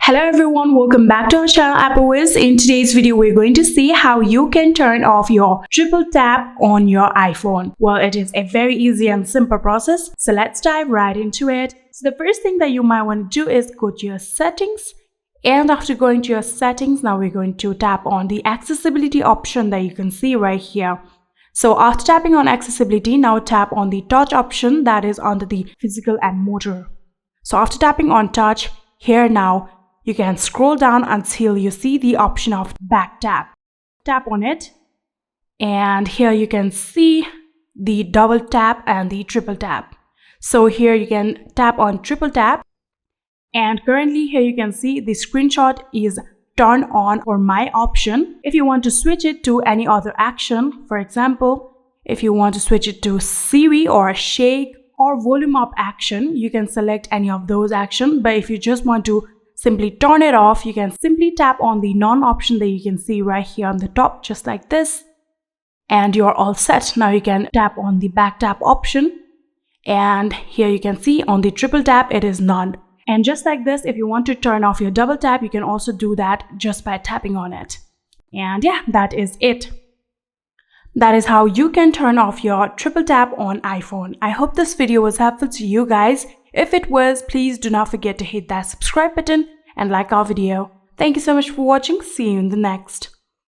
Hello everyone, welcome back to our channel iOS. In today's video, we're going to see how you can turn off your triple tap on your iPhone. Well, it is a very easy and simple process, so let's dive right into it. So the first thing that you might want to do is go to your settings, and after going to your settings, now we're going to tap on the accessibility option that you can see right here. So after tapping on accessibility, now tap on the touch option that is under the physical and motor. So after tapping on touch, here now you can scroll down until you see the option of back tap. Tap on it, and here you can see the double tap and the triple tap. So here you can tap on triple tap, and currently here you can see the screenshot is turned on for my option. If you want to switch it to any other action, for example, if you want to switch it to Siri or shake or volume up action, you can select any of those actions. But if you just want to simply turn it off, you can simply tap on the none option that you can see right here on the top, just like this, and you're all set. Now you can tap on the back tap option, and here you can see on the triple tap it is none. And just like this, if you want to turn off your double tap, you can also do that just by tapping on it. And yeah, that is it. That is how you can turn off your triple tap on iPhone. I hope this video was helpful to you guys. If it was, please do not forget to hit that subscribe button and like our video. Thank you so much for watching. See you in the next.